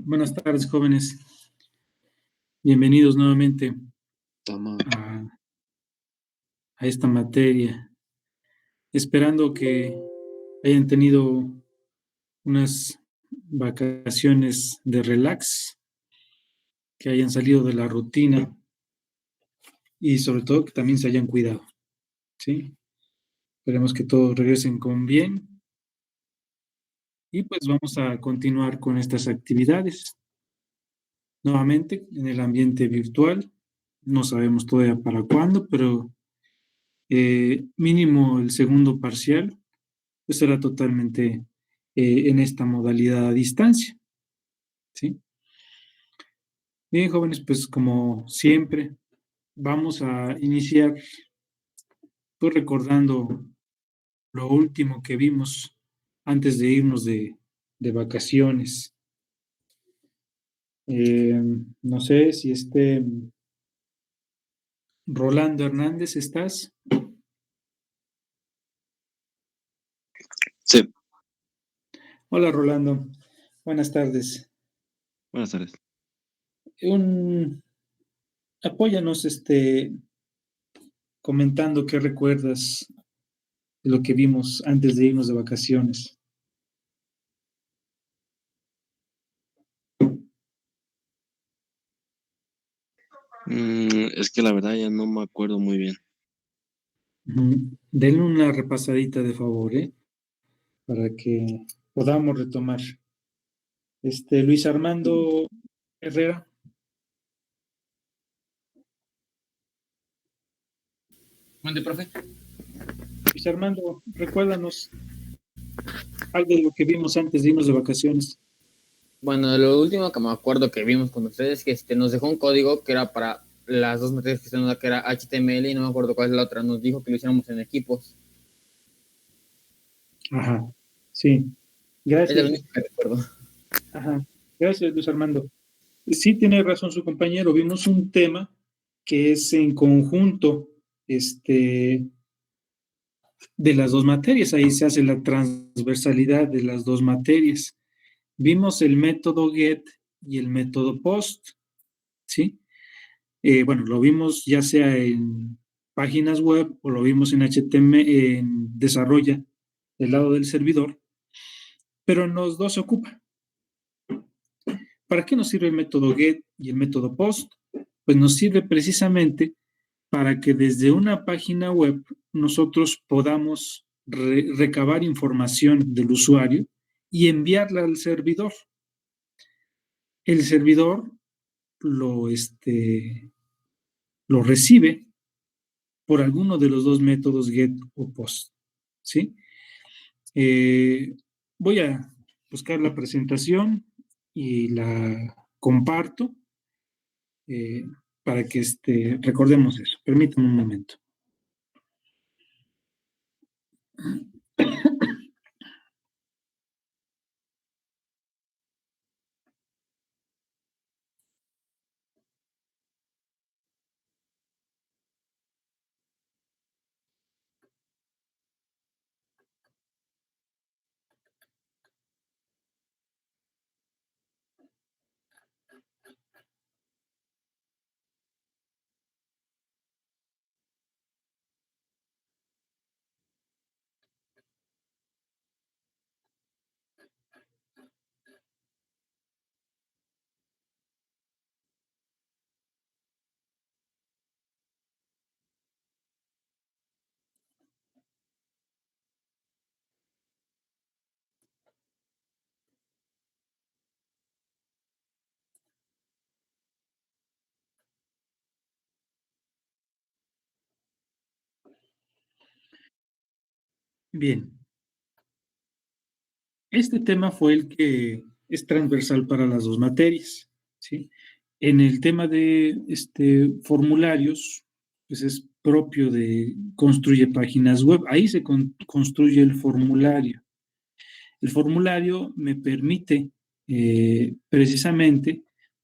Buenas tardes, jóvenes. Bienvenidos nuevamente Toma. a esta materia. Esperando que hayan tenido unas vacaciones de relax, que hayan salido de la rutina y sobre todo que también se hayan cuidado, ¿sí? Esperemos que todos regresen con bien y pues vamos a continuar con estas actividades. Nuevamente en el ambiente virtual. No sabemos todavía para cuándo, pero mínimo el segundo parcial pues será totalmente en esta modalidad a distancia, ¿sí? Bien, jóvenes, pues como siempre, vamos a iniciar pues recordando lo último que vimos antes de irnos de vacaciones. No sé si Rolando Hernández, ¿estás? Sí, Hola, Rolando. Buenas tardes. buenas tardes. Apóyanos comentando qué recuerdas de lo que vimos antes de irnos de vacaciones. Es que la verdad ya no me acuerdo muy bien. Denle una repasadita de favor, para que podamos retomar. Luis Armando Herrera. ¿Mande, profe? Luis Armando, recuérdanos algo de lo que vimos antes de irnos de vacaciones. Bueno, lo último que me acuerdo que vimos con ustedes es que nos dejó un código que era para las dos materias que se nos da, que era HTML y no me acuerdo cuál es la otra. Nos dijo que lo hiciéramos en equipos. Ajá, sí. Es lo Gracias. único que recuerdo. Ajá, gracias, Luis Armando. Sí, tiene razón su compañero. Vimos un tema que es en conjunto, de las dos materias. Ahí se hace la transversalidad de las dos materias. Vimos el método get y el método post, ¿sí? Bueno, lo vimos ya sea en páginas web o lo vimos en HTML, en desarrolla del lado del servidor, pero en los dos se ocupa. ¿Para qué nos sirve el método get y el método post? Pues nos sirve precisamente para que desde una página web nosotros podamos recabar información del usuario y enviarla al servidor. El servidor lo, lo recibe por alguno de los dos métodos get o post, ¿sí? Voy a buscar la presentación y la comparto para que recordemos eso. Permítame un momento. Bien. Este tema fue el que es transversal para las dos materias, ¿sí? En el tema de formularios, pues es propio de construye páginas web. Ahí se construye el formulario. El formulario me permite precisamente,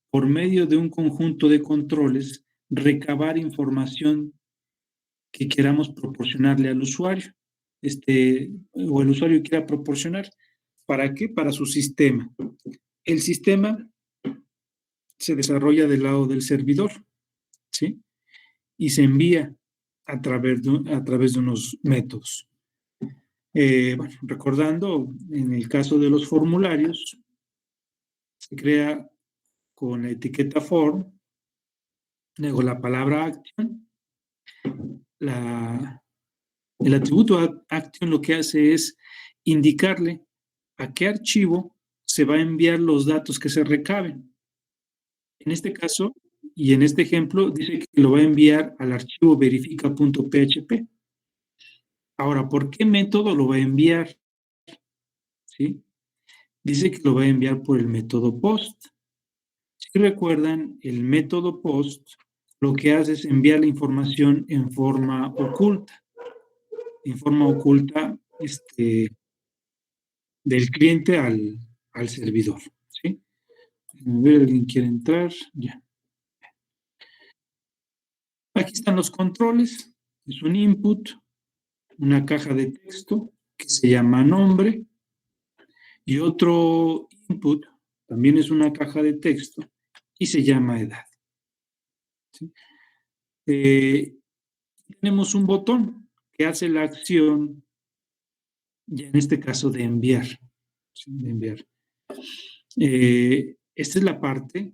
por medio de un conjunto de controles, recabar información que queramos proporcionarle al usuario, o el usuario quiera proporcionar. ¿Para qué? Para su sistema. El sistema se desarrolla del lado del servidor, ¿sí? Y se envía a través de unos métodos. Bueno, recordando, en el caso de los formularios, se crea con la etiqueta form, luego la palabra action, el atributo action lo que hace es indicarle a qué archivo se va a enviar los datos que se recaben. En este caso, y en este ejemplo, dice que lo va a enviar al archivo verifica.php. Ahora, ¿por qué método lo va a enviar? ¿Sí? Dice que lo va a enviar por el método post. Si recuerdan, el método post lo que hace es enviar la información en forma oculta. En forma oculta, del cliente al servidor, ¿sí? A ver, ¿alguien quiere entrar? Ya. Aquí están los controles. Es un input, una caja de texto que se llama nombre y otro input, también es una caja de texto y se llama edad. ¿Sí? Tenemos un botón que hace la acción, ya en este caso de enviar. ¿Sí? De enviar. Esta es la parte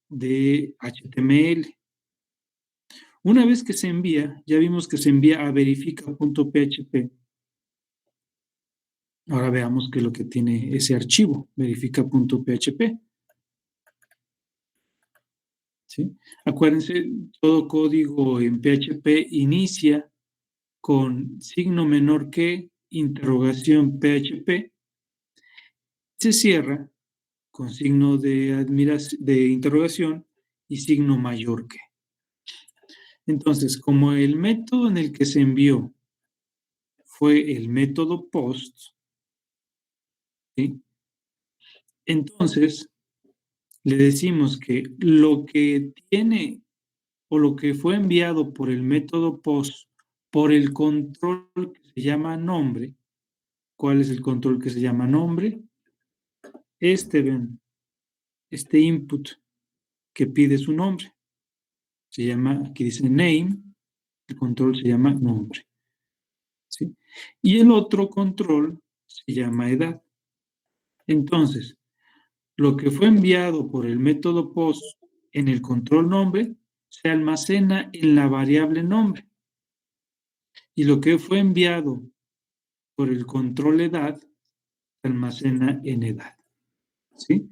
de HTML. Una vez que se envía, ya vimos que se envía a verifica.php. Ahora veamos qué es lo que tiene ese archivo, verifica.php. ¿Sí? Acuérdense, todo código en PHP inicia con signo menor que, interrogación PHP, se cierra con signo de interrogación y signo mayor que. Entonces, como el método en el que se envió fue el método post, ¿sí? Entonces le decimos que lo que tiene o lo que fue enviado por el método post por el control que se llama nombre. ¿Cuál es el control que se llama nombre? Ven, este input que pide su nombre. Se llama, aquí dice name, el control se llama nombre. ¿Sí? Y el otro control se llama edad. Entonces, lo que fue enviado por el método post en el control nombre se almacena en la variable nombre. Y lo que fue enviado por el control edad se almacena en edad. ¿Sí?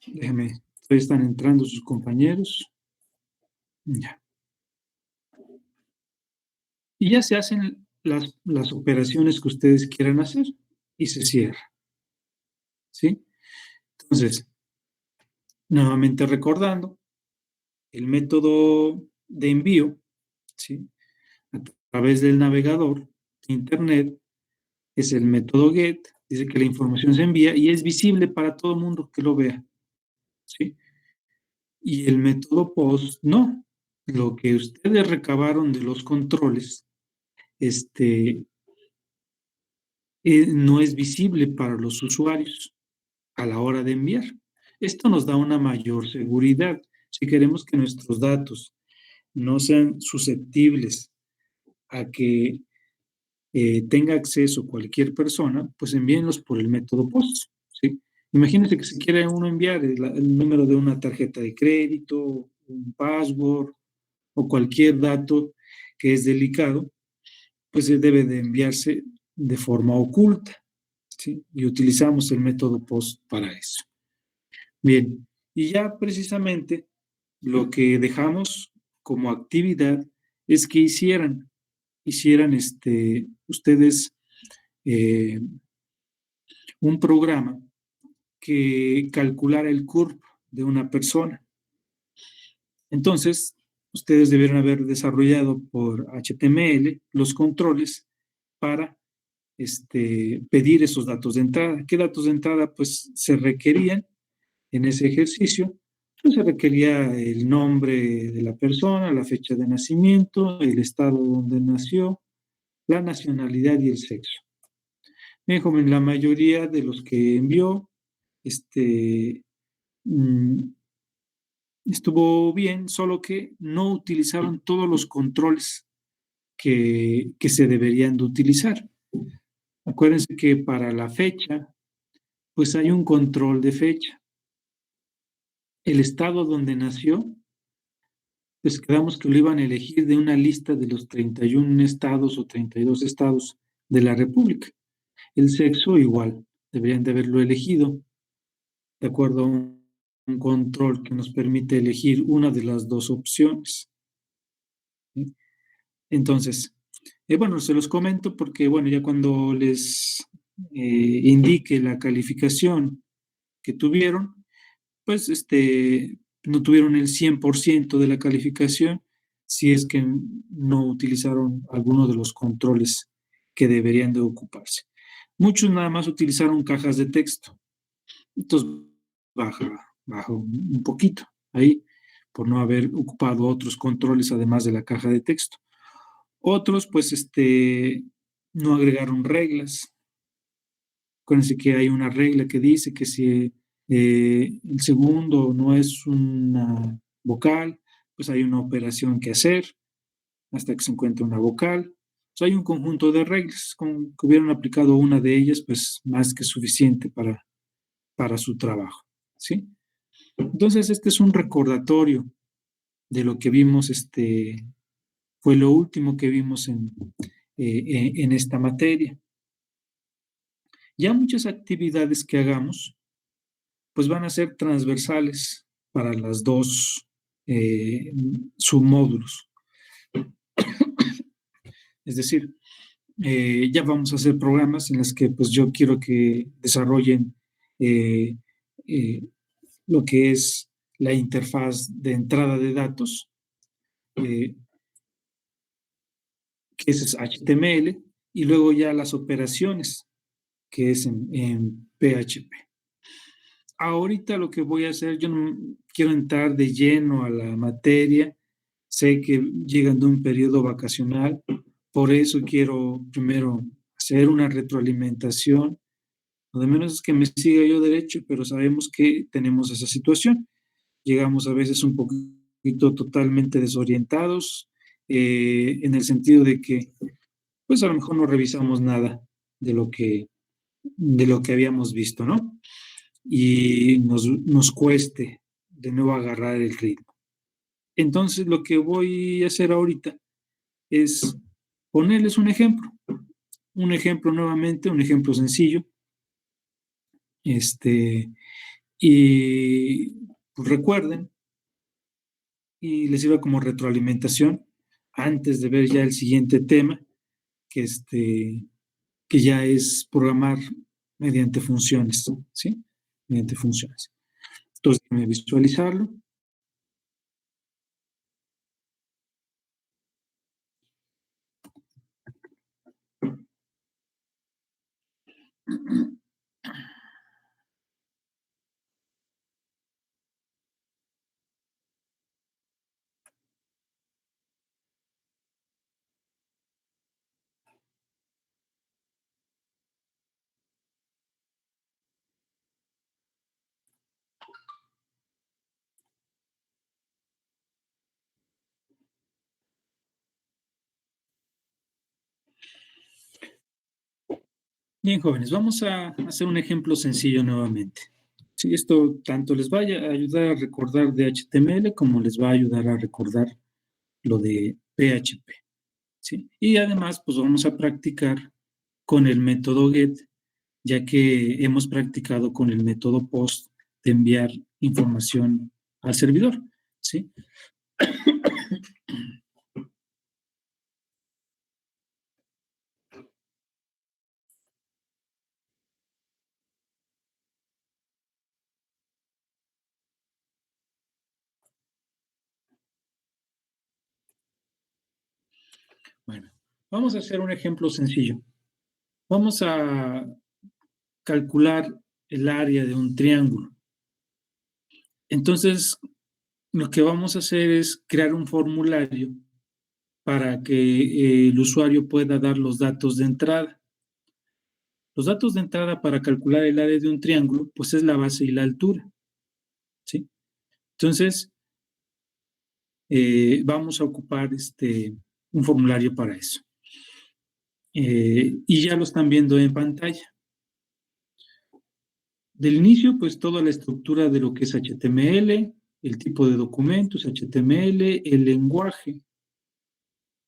Déjame, están entrando sus compañeros. Ya. Y ya se hacen las operaciones que ustedes quieran hacer y se cierra. ¿Sí? Entonces, nuevamente recordando, el método de envío, ¿sí? A través del navegador de Internet es el método get, dice que la información se envía y es visible para todo el mundo que lo vea, ¿sí? Y el método post, no. Lo que ustedes recabaron de los controles, no es visible para los usuarios a la hora de enviar. Esto nos da una mayor seguridad. Si queremos que nuestros datos no sean susceptibles a que tenga acceso cualquier persona, pues envíenlos por el método POST, ¿sí? Imagínense que se quiere uno enviar el número de una tarjeta de crédito, un password o cualquier dato que es delicado, pues se debe de enviarse de forma oculta, ¿sí? Y utilizamos el método POST para eso. Bien, y ya precisamente lo que dejamos como actividad es que hicieran ustedes un programa que calculara el CURP de una persona. Entonces, ustedes debieron haber desarrollado por HTML los controles para pedir esos datos de entrada. ¿Qué datos de entrada? Pues se requerían en ese ejercicio. Pues se requería el nombre de la persona, la fecha de nacimiento, el estado donde nació, la nacionalidad y el sexo. Bien, joven, la mayoría de los que envió estuvo bien, solo que no utilizaron todos los controles que se deberían de utilizar. Acuérdense que para la fecha, pues hay un control de fecha. El estado donde nació, pues quedamos que lo iban a elegir de una lista de los 31 estados o 32 estados de la República. El sexo igual, deberían de haberlo elegido de acuerdo a un control que nos permite elegir una de las dos opciones. ¿Sí? Entonces, bueno, se los comento porque, bueno, ya cuando les indique la calificación que tuvieron, pues no tuvieron el 100% de la calificación si es que no utilizaron alguno de los controles que deberían de ocuparse. Muchos nada más utilizaron cajas de texto. Entonces, baja un poquito ahí por no haber ocupado otros controles además de la caja de texto. Otros, pues, no agregaron reglas. Acuérdense que hay una regla que dice que si el segundo no es una vocal, pues hay una operación que hacer hasta que se encuentre una vocal. Hay un conjunto de reglas. Con que hubieran aplicado una de ellas, pues más que suficiente para su trabajo, ¿sí? Entonces, este es un recordatorio de lo que vimos, fue lo último que vimos en esta materia. Ya muchas actividades que hagamos, pues van a ser transversales para las dos submódulos. Es decir, ya vamos a hacer programas en los que pues yo quiero que desarrollen lo que es la interfaz de entrada de datos, que es HTML, y luego ya las operaciones, que es en PHP. Ahorita lo que voy a hacer, yo no quiero entrar de lleno a la materia, sé que llegan de un periodo vacacional, por eso quiero primero hacer una retroalimentación, lo de menos es que me siga yo derecho, pero sabemos que tenemos esa situación. Llegamos a veces un poquito totalmente desorientados, en el sentido de que, pues a lo mejor no revisamos nada de lo que habíamos visto, ¿no? Y nos cueste de nuevo agarrar el ritmo. Entonces, lo que voy a hacer ahorita es ponerles un ejemplo nuevamente, un ejemplo sencillo, y pues recuerden, y les sirva como retroalimentación antes de ver ya el siguiente tema, que ya es programar mediante funciones, ¿sí? Mediante funciones. Entonces, déjenme visualizarlo. Bien, jóvenes, vamos a hacer un ejemplo sencillo nuevamente. Sí, esto tanto les va a ayudar a recordar de HTML como les va a ayudar a recordar lo de PHP. ¿Sí? Y además, pues vamos a practicar con el método GET, ya que hemos practicado con el método POST de enviar información al servidor. ¿Sí? Bueno, vamos a hacer un ejemplo sencillo. Vamos a calcular el área de un triángulo. Entonces, lo que vamos a hacer es crear un formulario para que el usuario pueda dar los datos de entrada. Los datos de entrada para calcular el área de un triángulo, pues es la base y la altura. Entonces, vamos a ocupar un formulario para eso. Y ya lo están viendo en pantalla. Del inicio, pues toda la estructura de lo que es HTML, el tipo de documentos, HTML, el lenguaje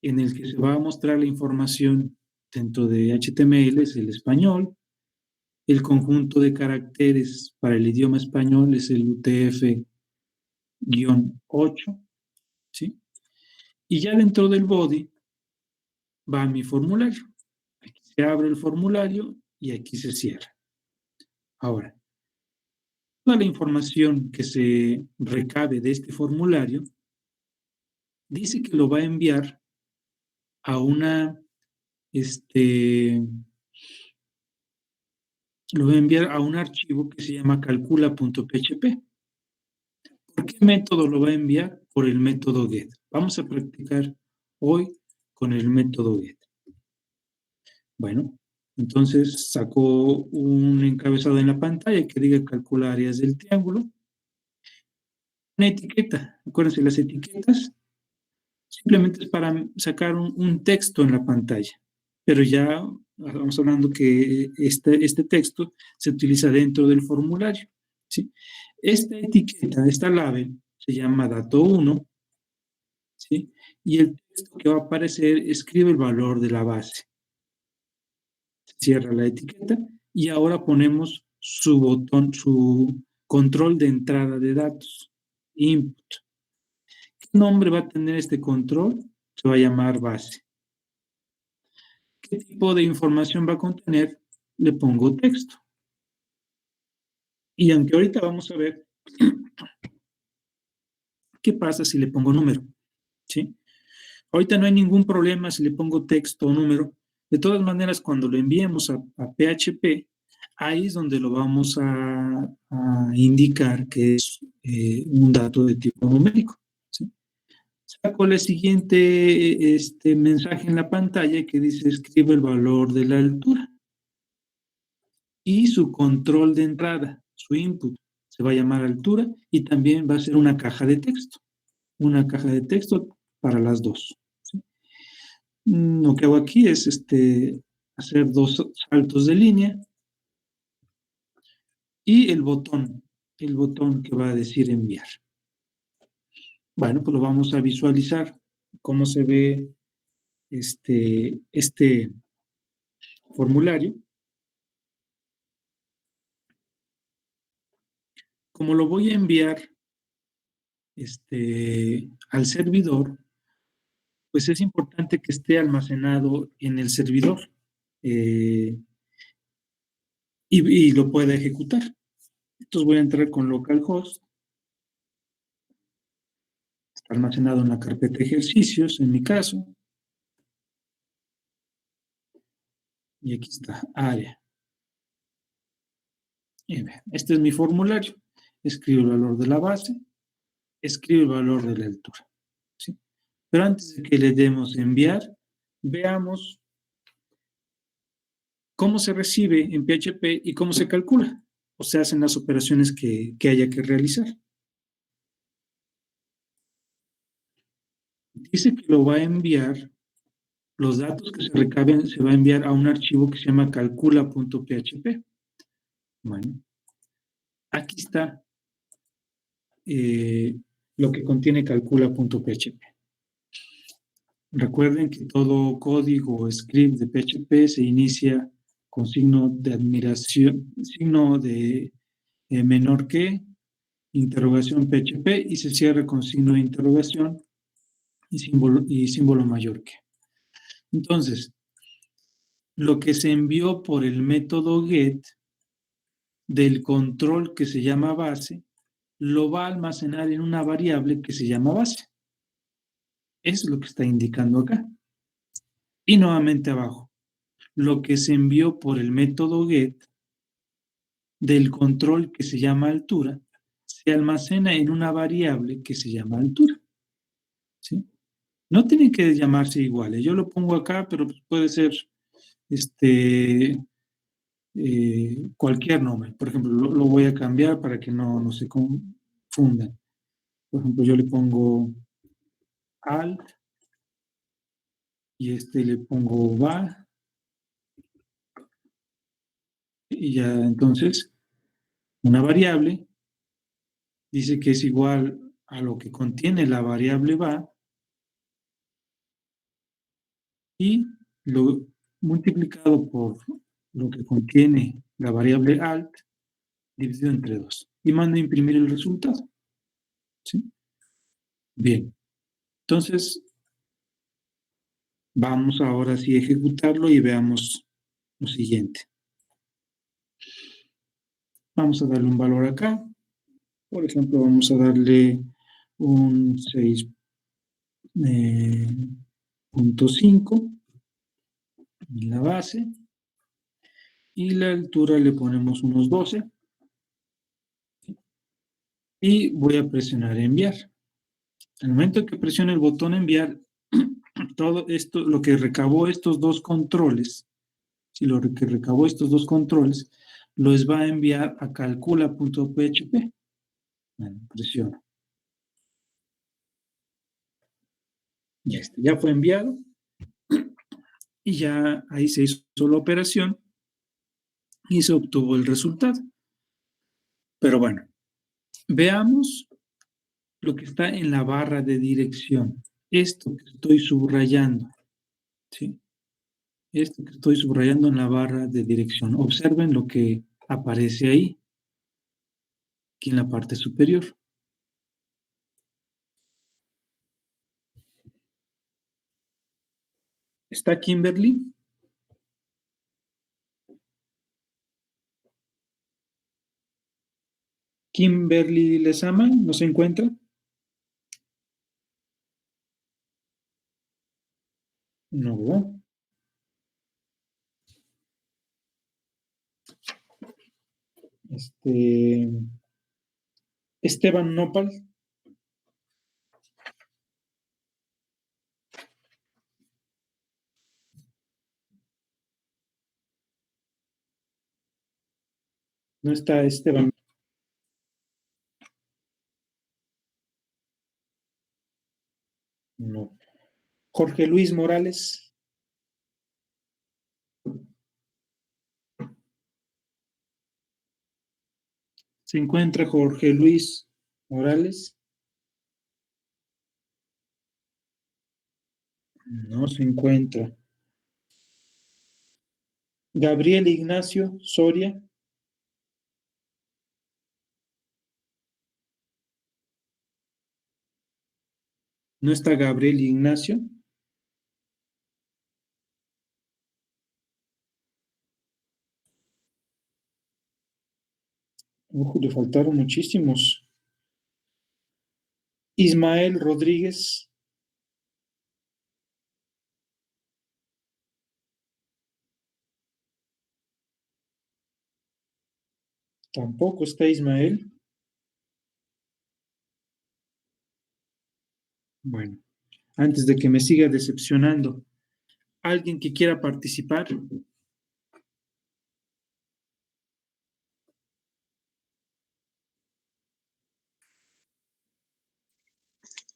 en el que se va a mostrar la información dentro de HTML es el español, el conjunto de caracteres para el idioma español es el UTF-8, ¿sí? Y ya dentro del body va mi formulario. Aquí se abre el formulario y aquí se cierra. Ahora, toda la información que se recabe de este formulario dice que lo va a enviar a lo va a enviar a un archivo que se llama calcula.php. ¿Por qué método lo va a enviar? Por el método get. Vamos a practicar hoy con el método get. Bueno, entonces sacó un encabezado en la pantalla que diga calcula áreas del triángulo. Una etiqueta. Acuérdense, las etiquetas simplemente es para sacar un texto en la pantalla. Pero ya vamos hablando que este texto se utiliza dentro del formulario, ¿sí? Esta etiqueta, esta label, se llama dato 1, ¿sí? Y el texto que va a aparecer escribe el valor de la base. Cierra la etiqueta y ahora ponemos su botón, su control de entrada de datos, input. ¿Qué nombre va a tener este control? Se va a llamar base. ¿Qué tipo de información va a contener? Le pongo texto. Y aunque ahorita vamos a ver qué pasa si le pongo número, ¿sí? Ahorita no hay ningún problema si le pongo texto o número. De todas maneras, cuando lo enviemos a PHP, ahí es donde lo vamos a indicar que es un dato de tipo numérico, ¿sí? Saco el siguiente mensaje en la pantalla que dice escribe el valor de la altura. Y su control de entrada, su input, se va a llamar altura y también va a ser una caja de texto. Una caja de texto para las dos, ¿sí? Lo que hago aquí es hacer dos saltos de línea y el botón que va a decir enviar. Bueno, pues lo vamos a visualizar cómo se ve este formulario. Como lo voy a enviar al servidor, pues es importante que esté almacenado en el servidor y lo pueda ejecutar. Entonces voy a entrar con localhost, está almacenado en la carpeta ejercicios, en mi caso, y aquí está, área. Y bien, este es mi formulario. Escribo el valor de la base, escribo el valor de la altura, ¿sí? Pero antes de que le demos enviar, veamos cómo se recibe en PHP y cómo se calcula, o se hacen las operaciones que haya que realizar. Dice que lo va a enviar, los datos que se recaben se va a enviar a un archivo que se llama calcula.php. Bueno, aquí está lo que contiene calcula.php. Recuerden que todo código o script de PHP se inicia con signo de admiración, signo de menor que, interrogación PHP, y se cierra con signo de interrogación y símbolo mayor que. Entonces, lo que se envió por el método get del control que se llama base, lo va a almacenar en una variable que se llama base. Eso es lo que está indicando acá. Y nuevamente abajo, lo que se envió por el método get del control que se llama altura, se almacena en una variable que se llama altura, ¿sí? No tienen que llamarse iguales. Yo lo pongo acá, pero puede ser cualquier nombre. Por ejemplo, lo voy a cambiar para que no se confundan. Por ejemplo, yo le pongo alt y le pongo var y ya entonces una variable dice que es igual a lo que contiene la variable var y lo multiplicado por lo que contiene la variable alt dividido entre 2 y mando a imprimir el resultado. ¿Sí? Bien, entonces vamos ahora sí a ejecutarlo y veamos lo siguiente. Vamos a darle un valor acá. Por ejemplo, vamos a darle un 6.5 en la base y la altura le ponemos unos 12 y voy a presionar enviar. Al momento que presione el botón enviar, todo esto, lo que recabó estos dos controles, si lo que recabó estos dos controles, los va a enviar a calcula.php. Bueno, presiono. Ya fue enviado y ya ahí se hizo la operación y se obtuvo el resultado. Pero bueno, veamos lo que está en la barra de dirección. Esto que estoy subrayando, ¿sí? Esto que estoy subrayando en la barra de dirección. Observen lo que aparece ahí, aquí en la parte superior. ¿Está Kimberly? Kimberly Lezama, ¿no se encuentra? No, ¿verdad? Esteban Nopal. No está Esteban. No. Jorge Luis Morales. ¿Se encuentra Jorge Luis Morales? No se encuentra. Gabriel Ignacio Soria. ¿No está Gabriel Ignacio? Le faltaron muchísimos. Ismael Rodríguez. Tampoco está Ismael. Bueno, antes de que me siga decepcionando, ¿alguien que quiera participar?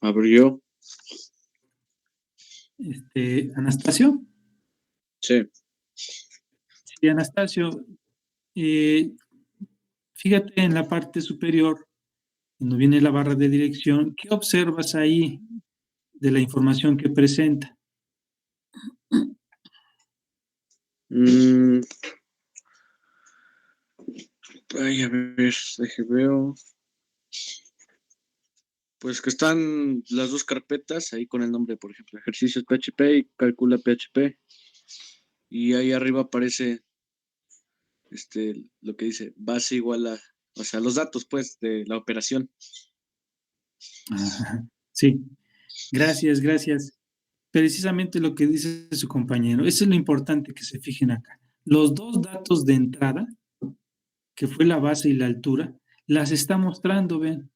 Abrió. Anastasio. Sí. Sí, Anastasio, fíjate en la parte superior, cuando viene la barra de dirección, ¿qué observas ahí de la información que presenta? Ay, a ver, veo. Pues que están las dos carpetas ahí con el nombre, por ejemplo, ejercicios PHP y calcula PHP. Y ahí arriba aparece lo que dice base igual a, o sea, los datos, pues, de la operación. Ajá, sí, gracias. Precisamente lo que dice su compañero. Eso es lo importante que se fijen acá. Los dos datos de entrada, que fue la base y la altura, las está mostrando, ven.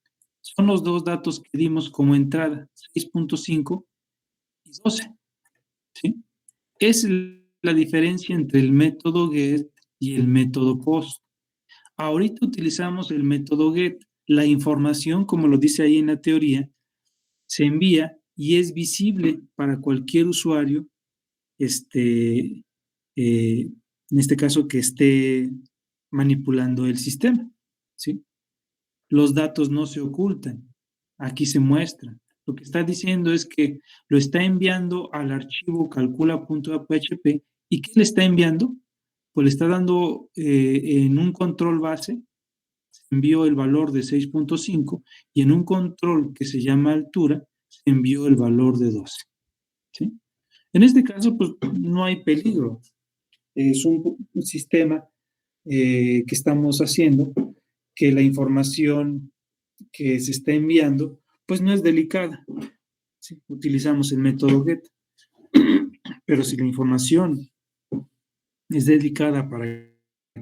Son los dos datos que dimos como entrada, 6.5 y 12. ¿Sí? Es la diferencia entre el método get y el método post. Ahorita utilizamos el método get la información, como lo dice ahí en la teoría, se envía y es visible para cualquier usuario, en este caso, que esté manipulando el sistema, ¿sí? Los datos no se ocultan, aquí se muestran. Lo que está diciendo es que lo está enviando al archivo calcula.php. ¿Y qué le está enviando? Pues le está dando en un control base, se envió el valor de 6.5 y en un control que se llama altura, se envió el valor de 12. ¿Sí? En este caso, pues no hay peligro. Es un sistema que estamos haciendo que la información que se está enviando, pues no es delicada. ¿Sí? Utilizamos el método GET. Pero si la información es delicada para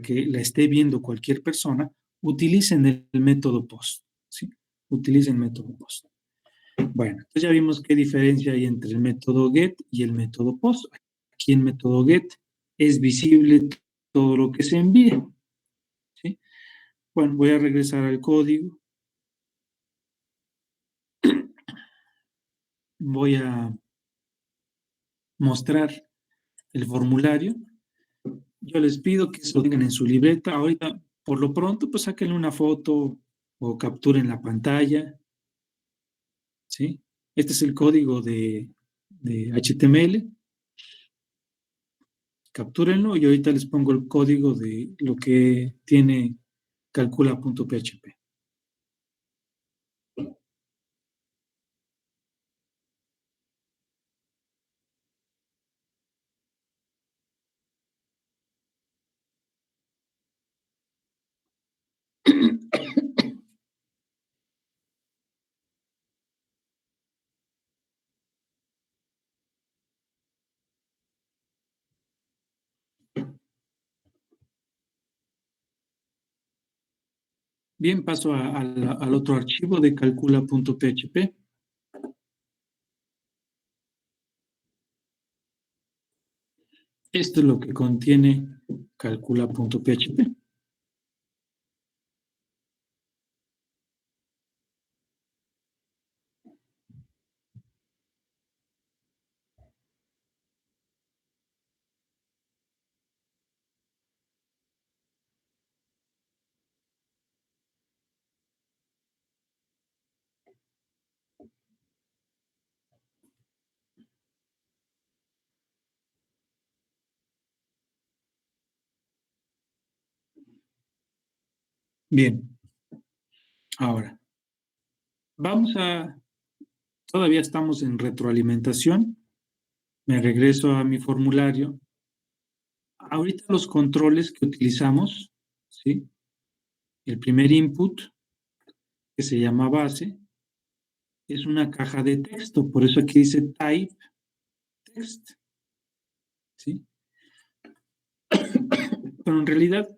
que la esté viendo cualquier persona, utilicen el método POST. ¿Sí? Utilicen el método POST. Bueno, entonces ya vimos qué diferencia hay entre el método GET y el método POST. Aquí en método GET es visible todo lo que se envía. ¿Sí? Bueno, voy a regresar al código. Voy a mostrar el formulario. Yo les pido que se lo tengan en su libreta. Ahorita, por lo pronto, pues saquen una foto o capturen la pantalla. ¿Sí? Este es el código de HTML. Captúrenlo y ahorita les pongo el código de lo que tiene calcula.php. Bien, paso al otro archivo de calcula.php. Esto es lo que contiene calcula.php. Bien, ahora, todavía estamos en retroalimentación. Me regreso a mi formulario. Ahorita los controles que utilizamos, ¿sí? El primer input, que se llama base, es una caja de texto, por eso aquí dice type text, ¿sí? Pero en realidad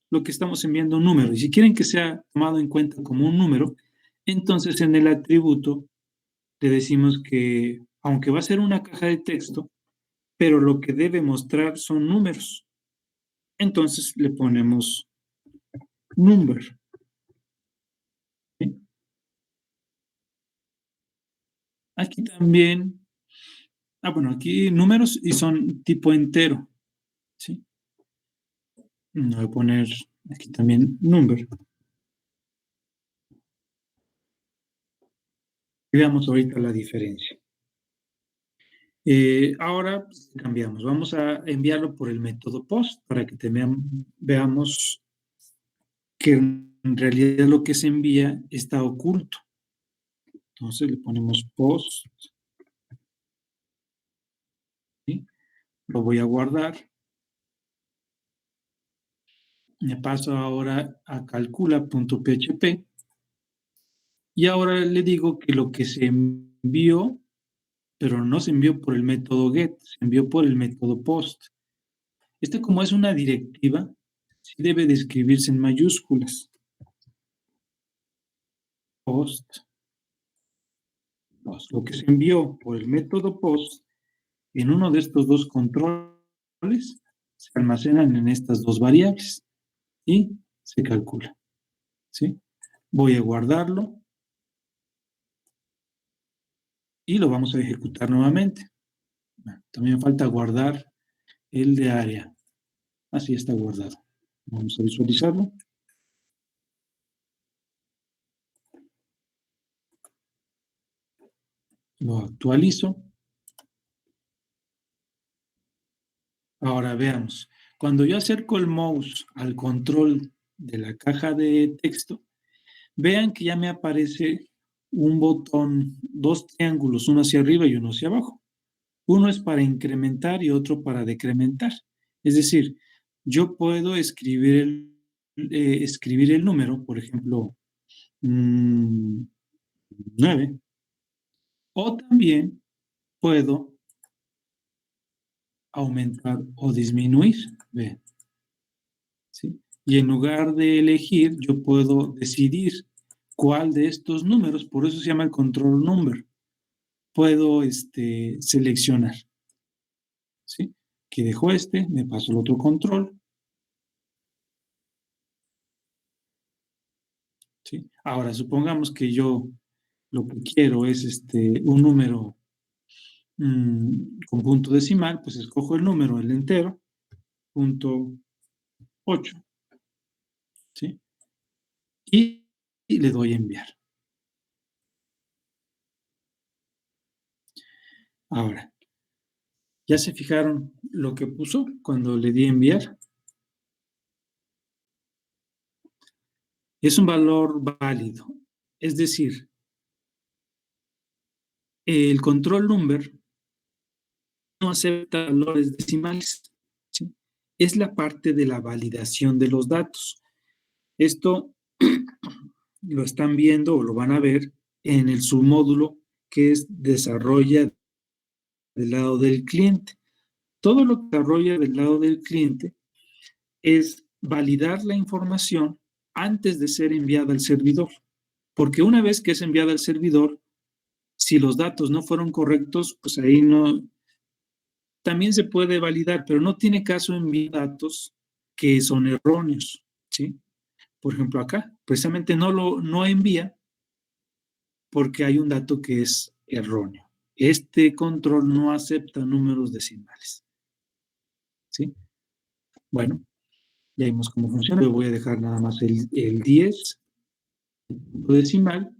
lo que estamos enviando es un número, y si quieren que sea tomado en cuenta como un número, entonces en el atributo le decimos que, aunque va a ser una caja de texto, pero lo que debe mostrar son números. Entonces le ponemos number. ¿Sí? Aquí también, bueno, aquí números y son tipo entero. ¿Sí? Voy a poner aquí también number. Y veamos ahorita la diferencia. Ahora pues, cambiamos. Vamos a enviarlo por el método POST para que veamos que en realidad lo que se envía está oculto. Entonces le ponemos POST. ¿Sí? Lo voy a guardar. Me paso ahora a calcula.php. Y ahora le digo que lo que se envió, pero no se envió por el método GET, se envió por el método POST. Como es una directiva, sí debe de escribirse en mayúsculas. POST. Lo que se envió por el método POST, en uno de estos dos controles, se almacenan en estas dos variables y se calcula. ¿Sí? Voy a guardarlo y lo vamos a ejecutar nuevamente. También falta guardar el de área. Así está guardado. Vamos a visualizarlo. Lo actualizo. Ahora veamos. Cuando yo acerco el mouse al control de la caja de texto, vean que ya me aparece un botón, dos triángulos, uno hacia arriba y uno hacia abajo. Uno es para incrementar y otro para decrementar. Es decir, yo puedo escribir el número, por ejemplo, 9, o también puedo aumentar o disminuir. Vean, ¿sí? Y en lugar de elegir, yo puedo decidir cuál de estos números, por eso se llama el control number, puedo seleccionar. ¿Sí? Que dejo me paso el otro control. ¿Sí? Ahora, supongamos que yo lo que quiero es un número con punto decimal, pues escojo el número, el entero, punto 8. ¿Sí? Y le doy a enviar. Ahora, ¿ya se fijaron lo que puso cuando le di a enviar? Es un valor válido. Es decir, el control number no acepta valores decimales. ¿Sí? Es la parte de la validación de los datos. Esto lo están viendo o lo van a ver en el submódulo que es desarrolla del lado del cliente. Todo lo que desarrolla del lado del cliente es validar la información antes de ser enviada al servidor. Porque una vez que es enviada al servidor, si los datos no fueron correctos, pues ahí no, también se puede validar, pero no tiene caso enviar datos que son erróneos, ¿sí? Por ejemplo, acá, precisamente no envía porque hay un dato que es erróneo. Este control no acepta números decimales, ¿sí? Bueno, ya vimos cómo funciona. Yo voy a dejar nada más el 10 decimal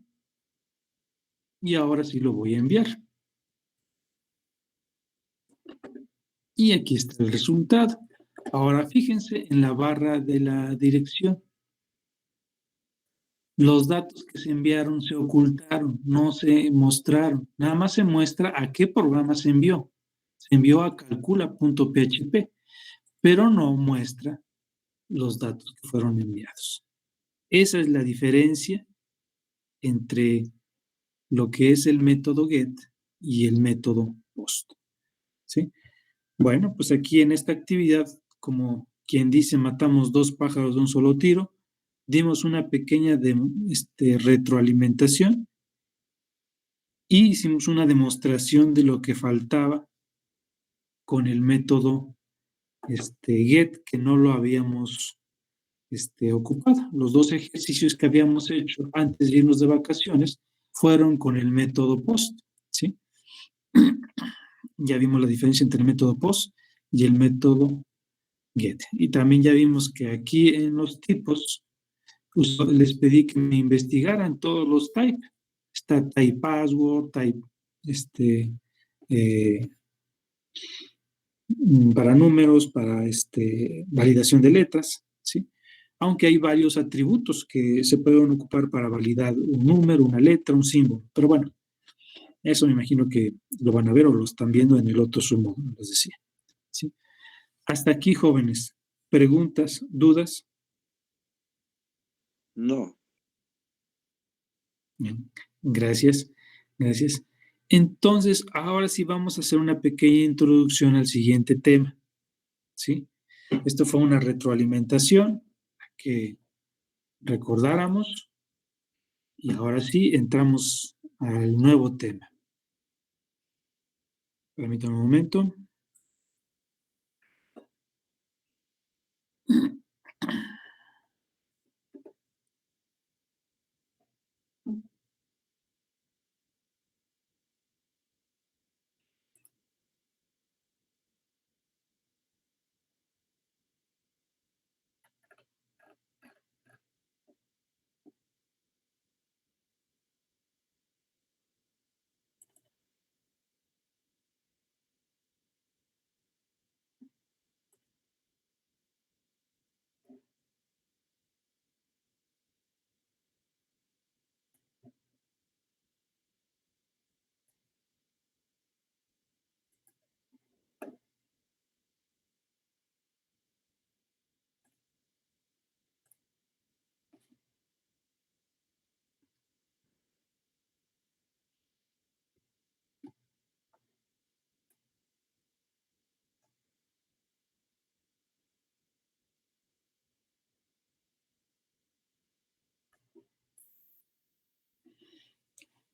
y ahora sí lo voy a enviar. Y aquí está el resultado. Ahora fíjense en la barra de la dirección. Los datos que se enviaron se ocultaron, no se mostraron. Nada más se muestra a qué programa se envió. Se envió a calcula.php, pero no muestra los datos que fueron enviados. Esa es la diferencia entre lo que es el método get y el método post. ¿Sí? Bueno, pues aquí en esta actividad, como quien dice, matamos dos pájaros de un solo tiro, dimos una pequeña retroalimentación y hicimos una demostración de lo que faltaba con el método get, que no lo habíamos ocupado. Los dos ejercicios que habíamos hecho antes de irnos de vacaciones fueron con el método post, ¿sí? Ya vimos la diferencia entre el método post y el método get. Y también ya vimos que aquí en los tipos les pedí que me investigaran todos los type. Está type password, type eh, para números, para validación de letras, ¿sí? Aunque hay varios atributos que se pueden ocupar para validar un número, una letra, un símbolo. Pero bueno, eso me imagino que lo van a ver o lo están viendo en el otro submódulo, les decía. ¿Sí? Hasta aquí, jóvenes. ¿Preguntas, dudas? No. Bien. Gracias, gracias. Entonces, ahora sí vamos a hacer una pequeña introducción al siguiente tema. ¿Sí? Esto fue una retroalimentación que recordáramos y ahora sí entramos al nuevo tema. Permítanme un momento.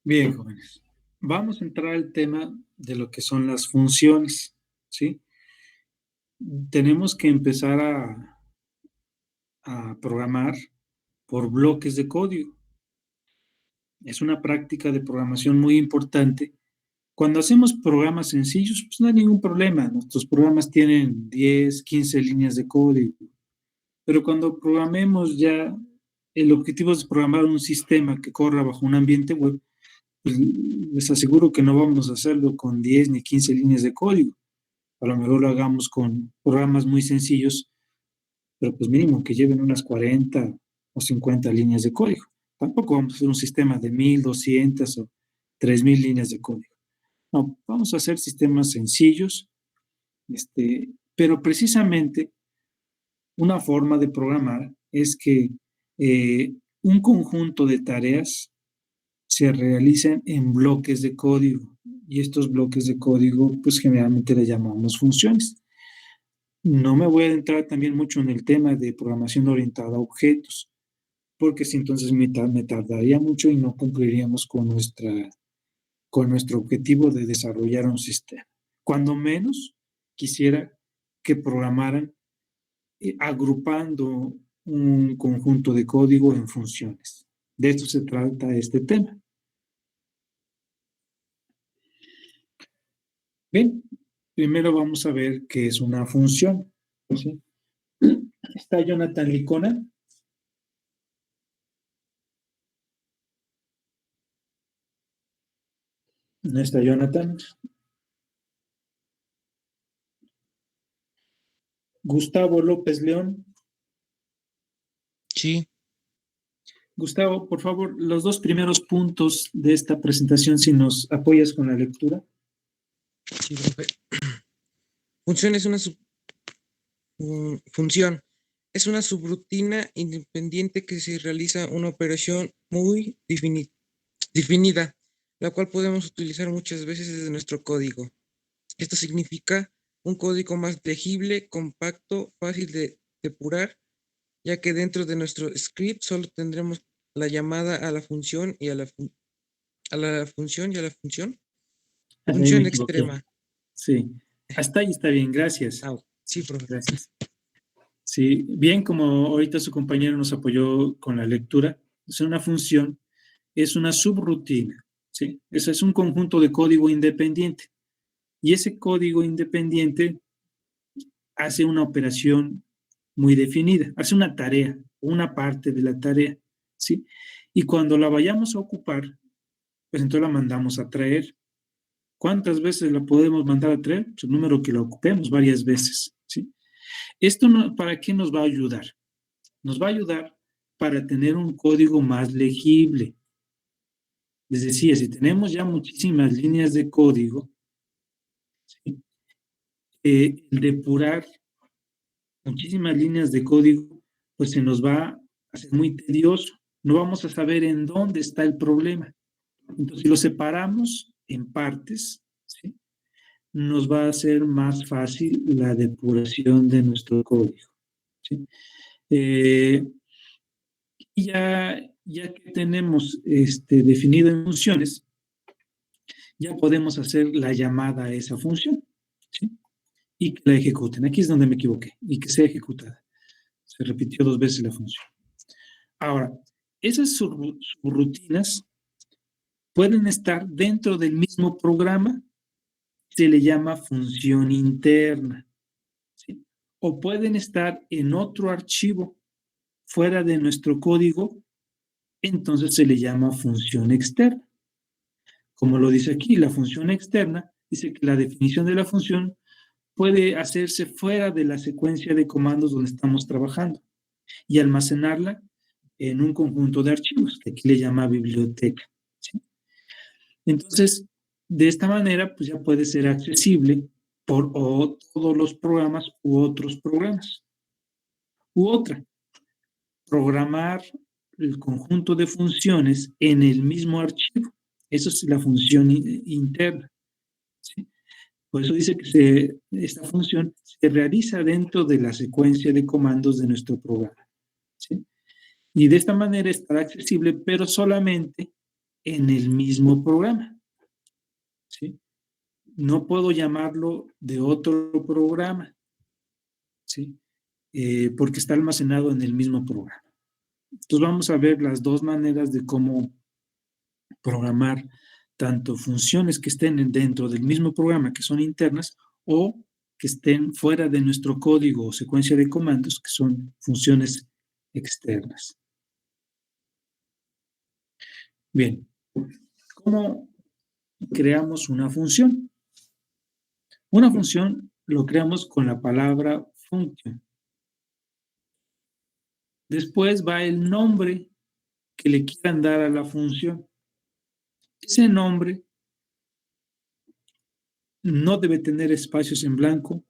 Bien, jóvenes. Vamos a entrar al tema de lo que son las funciones, ¿sí? Tenemos que empezar a programar por bloques de código. Es una práctica de programación muy importante. Cuando hacemos programas sencillos, pues no hay ningún problema. Nuestros programas tienen 10, 15 líneas de código. Pero cuando programemos ya, el objetivo es programar un sistema que corra bajo un ambiente web, pues les aseguro que no vamos a hacerlo con 10 ni 15 líneas de código. A lo mejor lo hagamos con programas muy sencillos, pero pues mínimo que lleven unas 40 o 50 líneas de código. Tampoco vamos a hacer un sistema de 1200 o 3000 líneas de código. No, vamos a hacer sistemas sencillos, pero precisamente una forma de programar es que un conjunto de tareas se realicen en bloques de código y estos bloques de código pues generalmente le llamamos funciones. No me voy a adentrar también mucho en el tema de programación orientada a objetos, porque si entonces me tardaría mucho y no cumpliríamos con nuestro objetivo de desarrollar un sistema. Cuando menos quisiera que programaran agrupando un conjunto de código en funciones. De esto se trata este tema. Bien, primero vamos a ver qué es una función. ¿Sí? ¿Está Jonathan Licona? ¿No está Jonathan? Gustavo López León. Sí, Gustavo, por favor, los dos primeros puntos de esta presentación, si nos apoyas con la lectura. sí, profe. Función es una función. Es una subrutina independiente que se realiza una operación muy definida, la cual podemos utilizar muchas veces desde nuestro código. Esto significa un código más legible, compacto, fácil de depurar, ya que dentro de nuestro script solo tendremos la llamada a la función y a la función y a la función. Ahí me Función equivoqué. extrema. Sí, hasta ahí está bien, gracias. Sí, profe. Gracias. Sí, bien, como ahorita su compañero nos apoyó con la lectura, es una función, es una subrutina, ¿sí? Eso es un conjunto de código independiente. Y ese código independiente hace una operación muy definida, hace una tarea, una parte de la tarea, ¿sí? Y cuando la vayamos a ocupar, pues entonces la mandamos a traer. ¿Cuántas veces la podemos mandar a traer? Pues el número que la ocupemos, varias veces, ¿sí? ¿Esto para qué nos va a ayudar? Nos va a ayudar para tener un código más legible. Les decía, si tenemos ya muchísimas líneas de código, ¿sí? El depurar muchísimas líneas de código, pues se nos va a hacer muy tedioso. No vamos a saber en dónde está el problema. Entonces, si lo separamos en partes, ¿sí? Nos va a hacer más fácil la depuración de nuestro código, ¿sí? Y ya que tenemos definido en funciones, ya podemos hacer la llamada a esa función, ¿sí? Y que la ejecuten. Aquí es donde me equivoqué, y que sea ejecutada. Se repitió 2 veces la función. Ahora, esas subrutinas pueden estar dentro del mismo programa, se le llama función interna, ¿sí? O pueden estar en otro archivo fuera de nuestro código, entonces se le llama función externa. Como lo dice aquí, la función externa dice que la definición de la función puede hacerse fuera de la secuencia de comandos donde estamos trabajando y almacenarla en un conjunto de archivos, que aquí le llama biblioteca, ¿sí? Entonces, de esta manera, pues ya puede ser accesible por todos los programas u otros programas. U otra, programar el conjunto de funciones en el mismo archivo. Eso es la función interna, ¿sí? Por eso dice que esta función se realiza dentro de la secuencia de comandos de nuestro programa, ¿sí? Y de esta manera estará accesible, pero solamente en el mismo programa, ¿sí? No puedo llamarlo de otro programa, ¿sí? Porque está almacenado en el mismo programa. Entonces vamos a ver las dos maneras de cómo programar tanto funciones que estén dentro del mismo programa, que son internas, o que estén fuera de nuestro código o secuencia de comandos, que son funciones externas. Bien, ¿cómo creamos una función? Una función lo creamos con la palabra function. Después va el nombre que le quieran dar a la función. Ese nombre no debe tener espacios en blanco,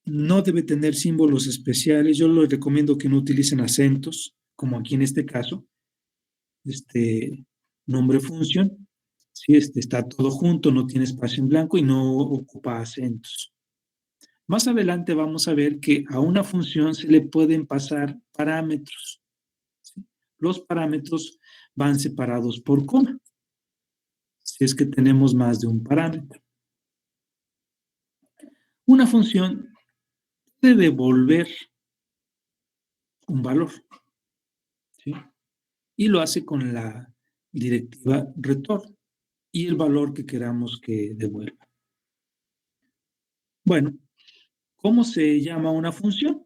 no debe tener símbolos especiales. Yo les recomiendo que no utilicen acentos, como aquí en este caso. Nombre función, ¿sí? Está todo junto, no tiene espacio en blanco y no ocupa acentos. Más adelante vamos a ver que a una función se le pueden pasar parámetros, ¿sí? Los parámetros van separados por coma, si es que tenemos más de un parámetro. Una función puede devolver un valor, ¿sí? Y lo hace con la directiva return y el valor que queramos que devuelva. Bueno, ¿cómo se llama una función?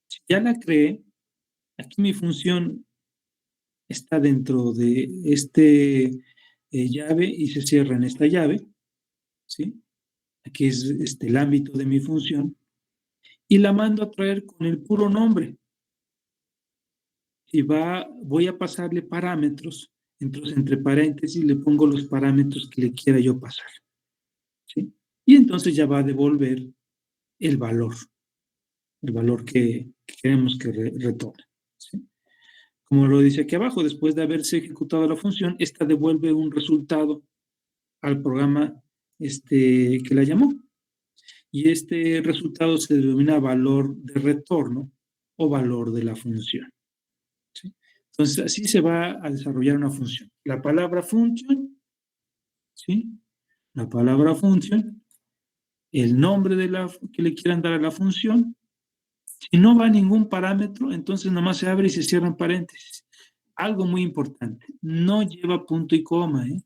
Si ya la creé, aquí mi función está dentro de llave y se cierra en esta llave, ¿sí? Aquí es el ámbito de mi función, y la mando a traer con el puro nombre. Y voy a pasarle parámetros, entonces entre paréntesis le pongo los parámetros que le quiera yo pasar, ¿sí? Y entonces ya va a devolver el valor que queremos que retorne, ¿sí? Como lo dice aquí abajo, después de haberse ejecutado la función, esta devuelve un resultado al programa que la llamó. Y este resultado se denomina valor de retorno o valor de la función, ¿sí? Entonces, así se va a desarrollar una función. La palabra function, ¿sí? La palabra function, el nombre que le quieran dar a la función. Si no va a ningún parámetro, entonces nomás se abre y se cierran paréntesis. Algo muy importante, no lleva punto y coma, ¿eh?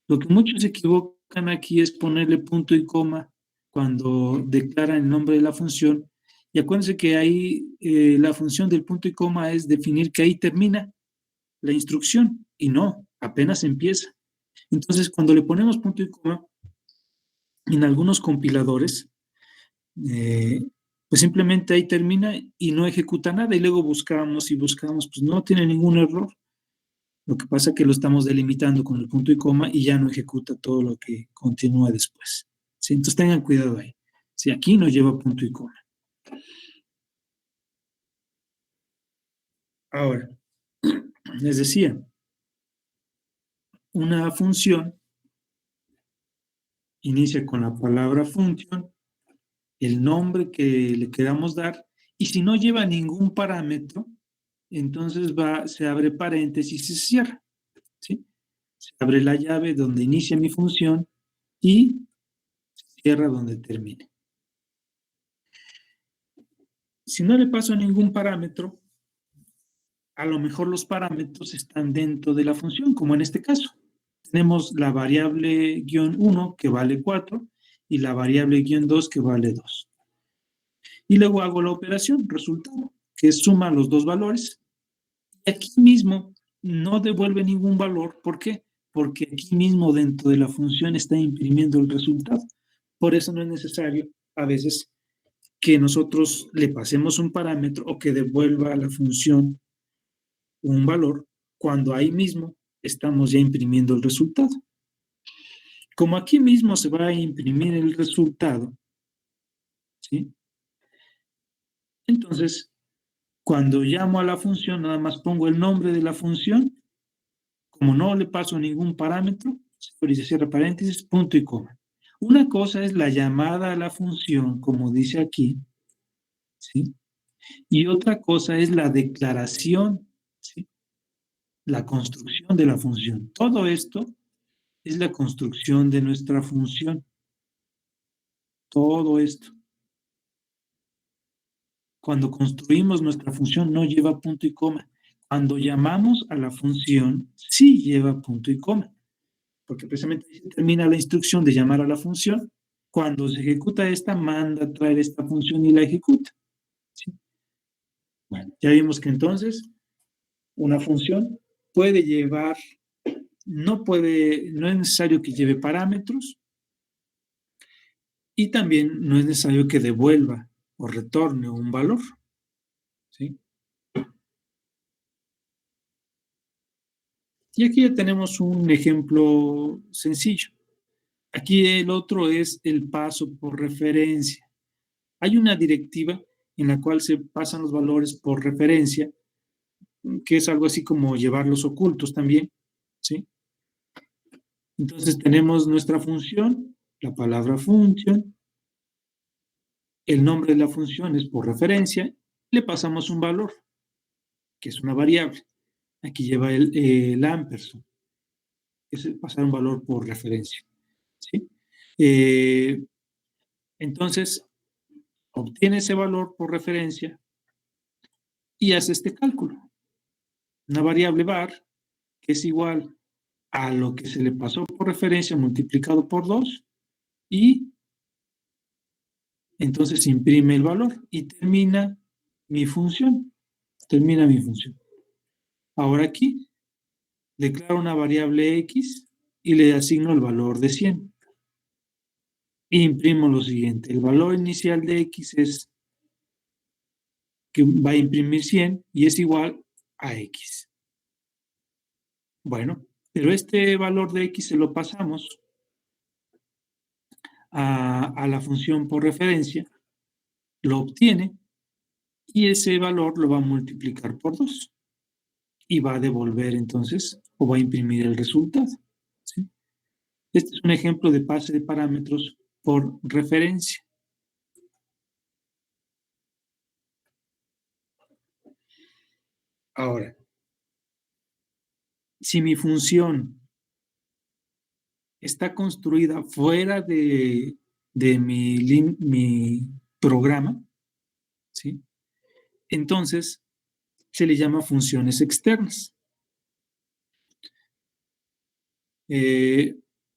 Lo que muchos se equivocan aquí es ponerle punto y coma cuando declaran el nombre de la función. Y acuérdense que ahí la función del punto y coma es definir que ahí termina la instrucción y no, apenas empieza. Entonces, cuando le ponemos punto y coma, en algunos compiladores, pues simplemente ahí termina y no ejecuta nada y luego buscamos y buscamos, pues no tiene ningún error. Lo que pasa es que lo estamos delimitando con el punto y coma y ya no ejecuta todo lo que continúa después, ¿sí? Entonces tengan cuidado ahí. Si aquí no lleva punto y coma. Ahora, les decía, una función inicia con la palabra function, el nombre que le queramos dar, y si no lleva ningún parámetro, entonces se abre paréntesis y se cierra, ¿sí? Se abre la llave donde inicia mi función y se cierra donde termine. Si no le paso ningún parámetro, a lo mejor los parámetros están dentro de la función, como en este caso. Tenemos la variable -1 que vale 4 y la variable -2 que vale 2. Y luego hago la operación, resultado, que suma los dos valores. Y aquí mismo no devuelve ningún valor. ¿Por qué? Porque aquí mismo dentro de la función está imprimiendo el resultado. Por eso no es necesario a veces que nosotros le pasemos un parámetro o que devuelva a la función un valor cuando ahí mismo estamos ya imprimiendo el resultado. Como aquí mismo se va a imprimir el resultado, ¿sí? Entonces, cuando llamo a la función, nada más pongo el nombre de la función. Como no le paso ningún parámetro, se cierra paréntesis, punto y coma. Una cosa es la llamada a la función, como dice aquí, ¿sí? Y otra cosa es la declaración, ¿sí? la construcción de la función. Todo esto es la construcción de nuestra función. Todo esto. Cuando construimos nuestra función no lleva punto y coma. Cuando llamamos a la función, sí lleva punto y coma. Porque precisamente ahí se termina la instrucción de llamar a la función. Cuando se ejecuta esta, manda a traer esta función y la ejecuta. ¿Sí? Bueno, ya vimos que entonces una función puede llevar, no es necesario que lleve parámetros y también no es necesario que devuelva o retorne un valor. ¿Sí? Y aquí ya tenemos un ejemplo sencillo. Aquí el otro es el paso por referencia. Hay una directiva en la cual se pasan los valores por referencia, que es algo así como llevarlos ocultos también, ¿sí? Entonces tenemos nuestra función, la palabra función, el nombre de la función es por referencia, le pasamos un valor, que es una variable. Aquí lleva el ampersand, que es pasar un valor por referencia, ¿sí? Entonces, obtiene ese valor por referencia y hace este cálculo. Una variable var, que es igual a lo que se le pasó por referencia multiplicado por 2 y entonces imprime el valor y termina mi función. Termina mi función. Ahora aquí declaro una variable x y le asigno el valor de 100. E imprimo lo siguiente. El valor inicial de x es que va a imprimir 100 y es igual a x. Bueno, pero este valor de x se lo pasamos a la función por referencia, lo obtiene y ese valor lo va a multiplicar por 2 y va a devolver entonces o va a imprimir el resultado. ¿Sí? Este es un ejemplo de pase de parámetros por referencia. Ahora, si mi función está construida fuera de mi programa, ¿sí? Entonces se le llama funciones externas.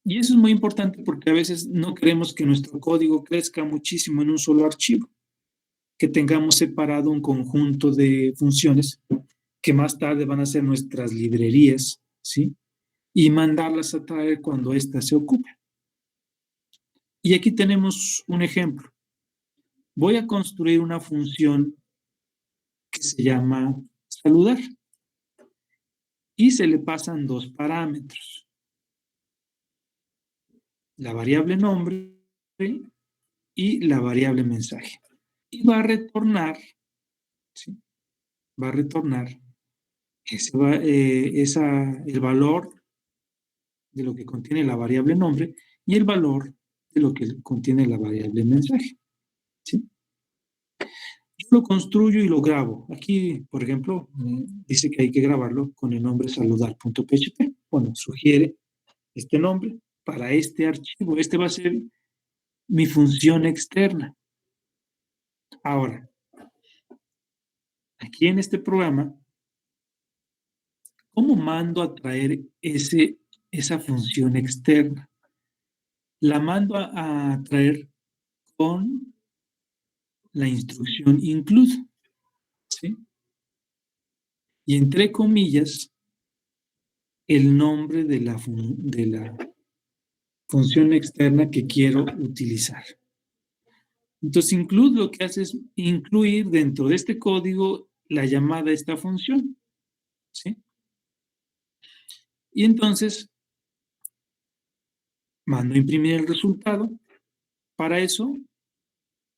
Y eso es muy importante porque a veces no queremos que nuestro código crezca muchísimo en un solo archivo, que tengamos separado un conjunto de funciones que más tarde van a ser nuestras librerías, ¿sí? Y mandarlas a traer cuando ésta se ocupe. Y aquí tenemos un ejemplo. Voy a construir una función que se llama saludar y se le pasan dos parámetros. La variable nombre y la variable mensaje. Y va a retornar, ¿sí? Va a retornar el valor de lo que contiene la variable nombre y el valor de lo que contiene la variable mensaje. ¿Sí? Yo lo construyo y lo grabo. Aquí, por ejemplo, dice que hay que grabarlo con el nombre saludar.php. Bueno, sugiere este nombre para este archivo. Este va a ser mi función externa. Ahora, aquí en este programa, ¿cómo mando a traer esa función externa? La mando a traer con la instrucción include, ¿sí? Y entre comillas, el nombre de la función externa que quiero utilizar. Entonces, include lo que hace es incluir dentro de este código la llamada a esta función, ¿sí? Y entonces, mando a imprimir el resultado. Para eso,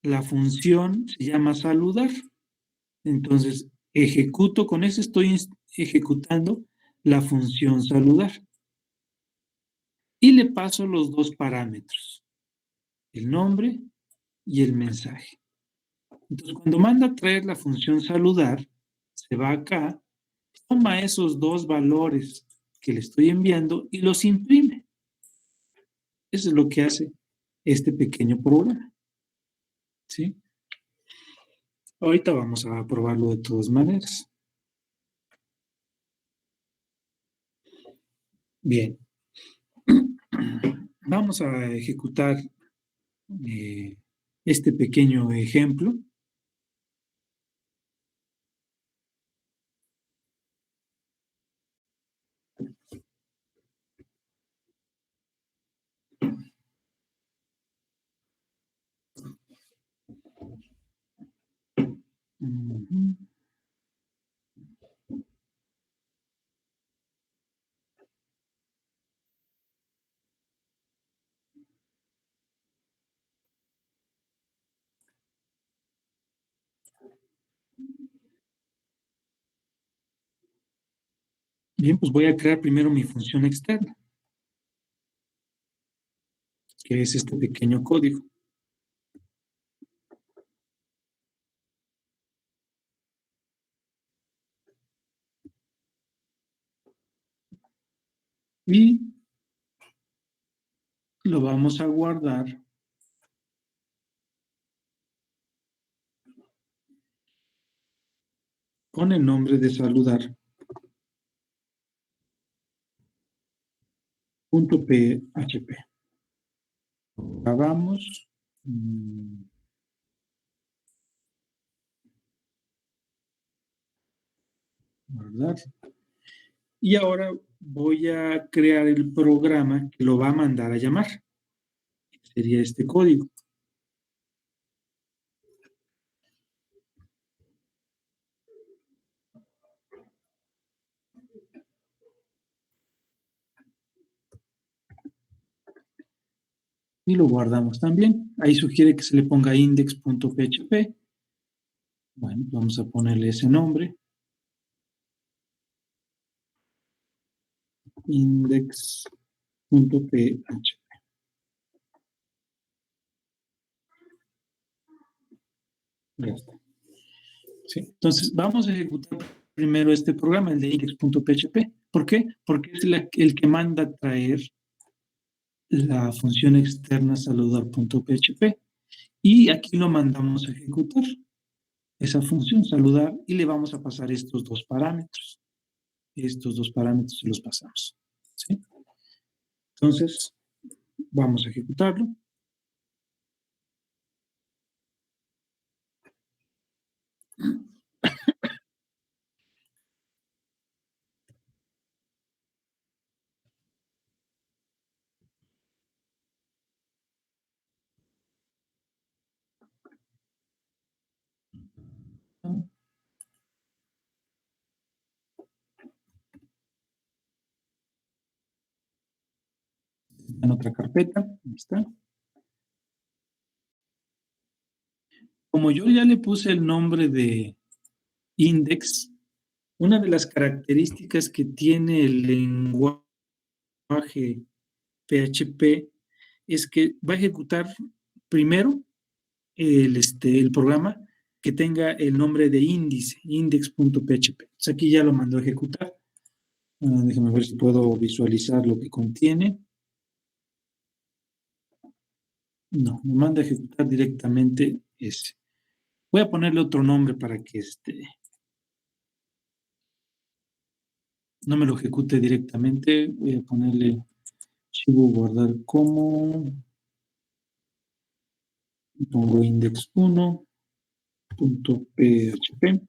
la función se llama saludar. Entonces, con eso estoy ejecutando la función saludar. Y le paso los dos parámetros, el nombre y el mensaje. Entonces, cuando manda a traer la función saludar, se va acá toma esos dos valores que le estoy enviando y los imprime. Eso es lo que hace este pequeño programa. ¿Sí? Ahorita vamos a probarlo de todas maneras. Bien. Vamos a ejecutar este pequeño ejemplo. Ujú. Bien, pues voy a crear primero mi función externa, que es este pequeño código. Y lo vamos a guardar con el nombre de saludar.php. Acabamos. Guardar. Y ahora voy a crear el programa que lo va a mandar a llamar. Sería este código. Y lo guardamos también. Ahí sugiere que se le ponga index.php. Bueno, vamos a ponerle ese nombre. Index.php. Ya está. ¿Sí? Entonces, vamos a ejecutar primero este programa, el de index.php. ¿Por qué? Porque es el que manda a traer la función externa saludar.php. Y aquí lo mandamos a ejecutar, esa función saludar, y le vamos a pasar estos dos parámetros. Estos dos parámetros se los pasamos. ¿Sí? Entonces, vamos a ejecutarlo. En otra carpeta, ahí está. Como yo ya le puse el nombre de index, una de las características que tiene el lenguaje PHP es que va a ejecutar primero el programa que tenga el nombre de índice, index.php. Aquí ya lo mandó a ejecutar. Déjame ver si puedo visualizar lo que contiene. No, me manda a ejecutar directamente ese. Voy a ponerle otro nombre para que no me lo ejecute directamente. Voy a ponerle archivo guardar como. Pongo index1.php.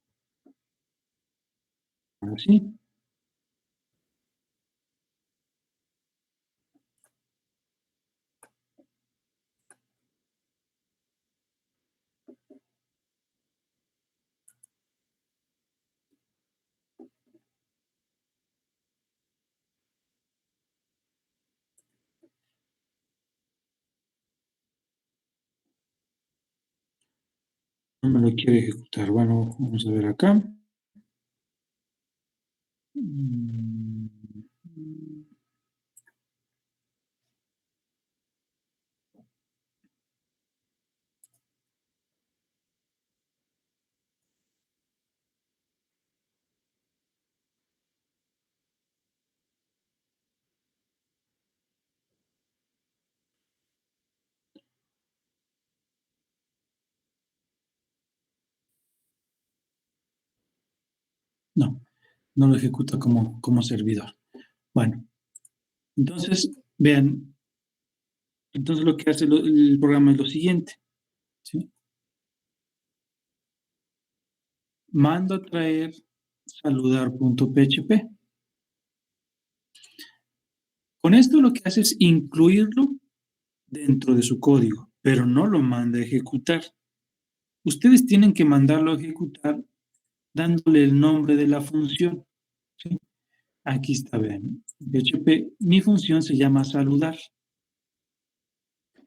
Así. No me lo quiere ejecutar. Bueno, vamos a ver acá. Mm, No lo ejecuta como servidor. Bueno, entonces, vean, entonces lo que hace el programa es lo siguiente, ¿sí? Mando a traer saludar.php. Con esto lo que hace es incluirlo dentro de su código, pero no lo manda a ejecutar. Ustedes tienen que mandarlo a ejecutar dándole el nombre de la función, ¿sí? Aquí está, vean, PHP, mi función se llama saludar.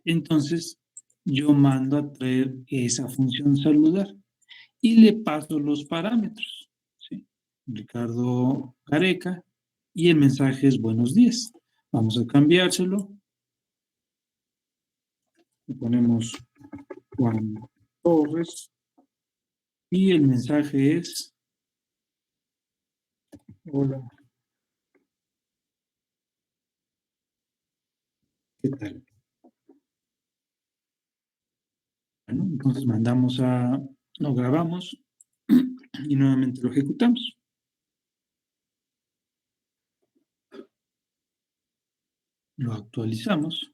Entonces, yo mando a traer esa función saludar y le paso los parámetros, ¿sí? Ricardo Gareca, y el mensaje es buenos días. Vamos a cambiárselo. Le ponemos Juan Torres y el mensaje es hola, ¿qué tal? Bueno, entonces lo grabamos y nuevamente lo ejecutamos. Lo actualizamos.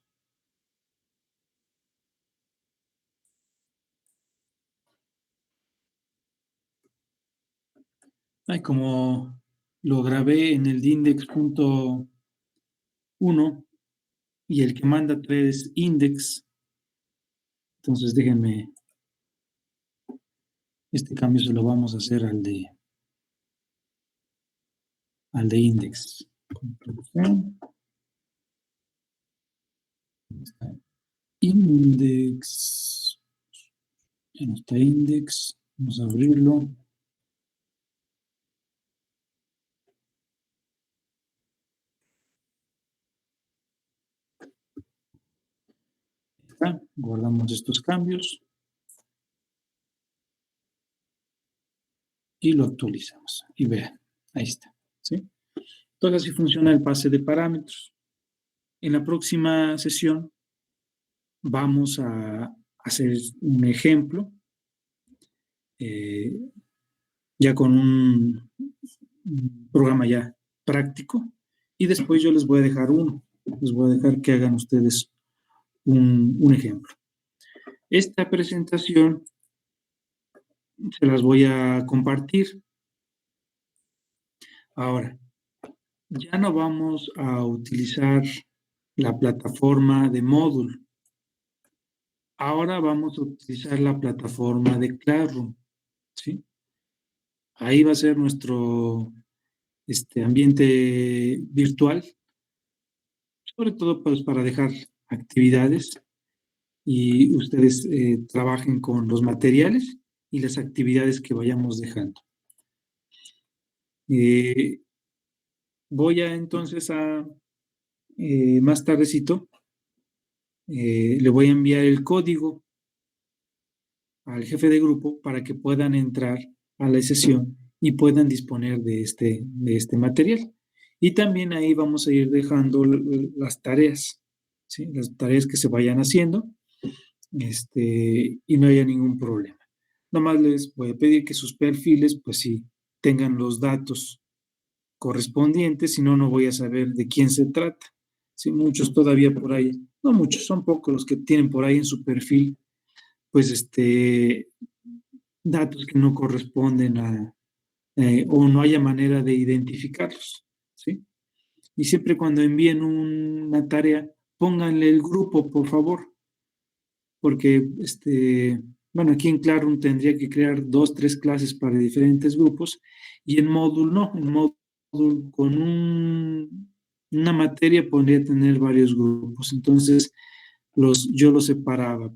Ay, como lo grabé en el index.1 y el que manda 3 index, entonces déjenme, este cambio se lo vamos a hacer al de index. Index, ya no está index, vamos a abrirlo. Guardamos estos cambios y lo actualizamos. Y vean, ahí está, ¿sí? Entonces así funciona el pase de parámetros. En la próxima sesión vamos a hacer un ejemplo ya con un programa ya práctico y después yo les voy a dejar les voy a dejar que hagan ustedes un ejemplo. Esta presentación se las voy a compartir. Ahora, ya no vamos a utilizar la plataforma de Moodle. Ahora vamos a utilizar la plataforma de Classroom, ¿sí? Ahí va a ser nuestro ambiente virtual, sobre todo pues, para dejar actividades y ustedes trabajen con los materiales y las actividades que vayamos dejando. Voy a entonces más tardecito, le voy a enviar el código al jefe de grupo para que puedan entrar a la sesión y puedan disponer de este material. Y también ahí vamos a ir dejando las tareas, ¿sí? Las tareas que se vayan haciendo, y no haya ningún problema. Nomás les voy a pedir que sus perfiles, pues sí, tengan los datos correspondientes, si no, no voy a saber de quién se trata. Sí, muchos todavía por ahí, no muchos, son pocos los que tienen por ahí en su perfil, pues datos que no corresponden o no haya manera de identificarlos, ¿sí? Y siempre cuando envíen una tarea, pónganle el grupo, por favor, porque, bueno, aquí en Classroom tendría que crear 2, 3 clases para diferentes grupos, y en Moodle no, en Moodle con una materia podría tener varios grupos, entonces yo los separaba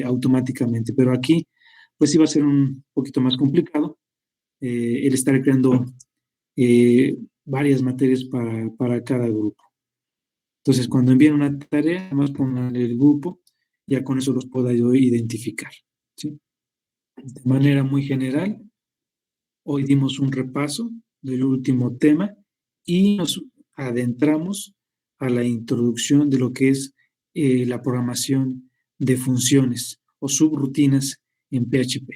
automáticamente, pero aquí pues iba a ser un poquito más complicado el estar creando varias materias para cada grupo. Entonces, cuando envíen una tarea, además pongan el grupo, ya con eso los puedo yo identificar, ¿sí? De manera muy general, hoy dimos un repaso del último tema y nos adentramos a la introducción de lo que es la programación de funciones o subrutinas en PHP.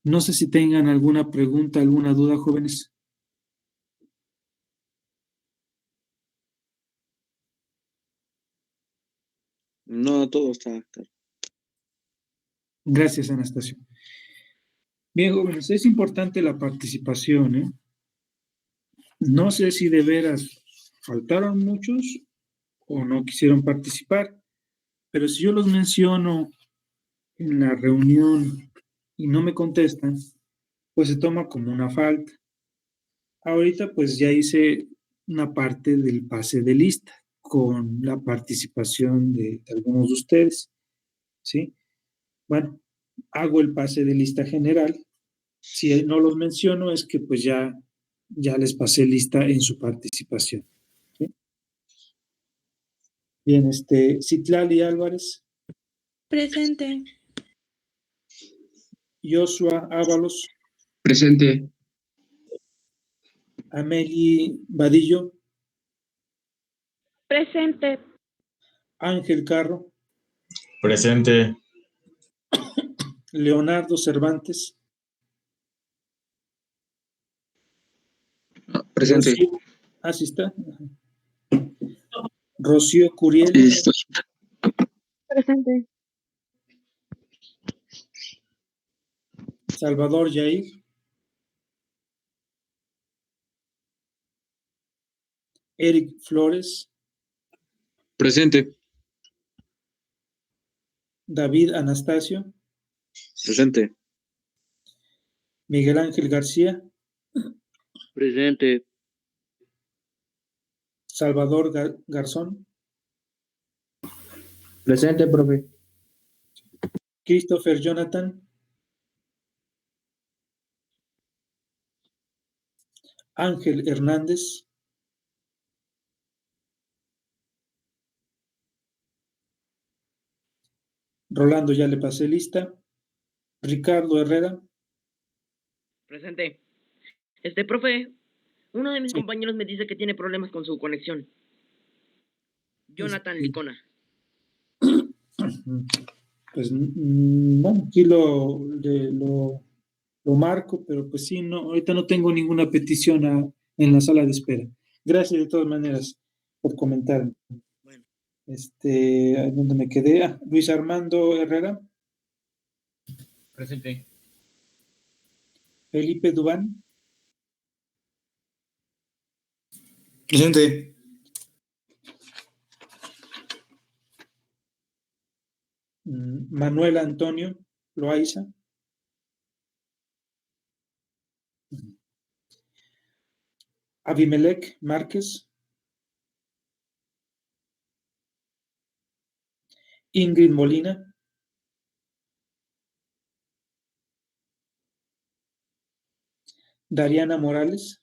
No sé si tengan alguna pregunta, alguna duda, jóvenes. No, todo está claro. Gracias, Anastasio. Bien, jóvenes, es importante la participación, ¿eh? No sé si de veras faltaron muchos o no quisieron participar, pero si yo los menciono en la reunión y no me contestan, pues se toma como una falta. Ahorita pues ya hice una parte del pase de lista con la participación de algunos de ustedes, ¿sí? Bueno, hago el pase de lista general. Si no los menciono es que pues ya les pasé lista en su participación, ¿sí? Bien, Citlali Álvarez, Presente. Joshua Ábalos, Presente. Amelie Vadillo, Presente. Ángel Carro, Presente. Leonardo Cervantes, Presente. Rocío, sí está. Rocío Curiel, Listo. Presente. Salvador Yair, Eric Flores, Presente. David Anastasio, Presente. Miguel Ángel García, Presente. Salvador Garzón, Presente, profe. Christopher Jonathan, Ángel Hernández, Rolando ya le pasé lista, Ricardo Herrera, Presente. Profe, uno de mis Sí. compañeros me dice que tiene problemas con su conexión. Jonathan Licona. Pues bueno, aquí lo marco, pero pues sí, no, ahorita no tengo ninguna petición en la sala de espera. Gracias de todas maneras por comentar. Bueno. ¿Dónde me quedé? Luis Armando Herrera, Presente. Felipe Dubán, Presente. Manuel Antonio Loaiza, Abimelec Márquez, Ingrid Molina, Dariana Morales,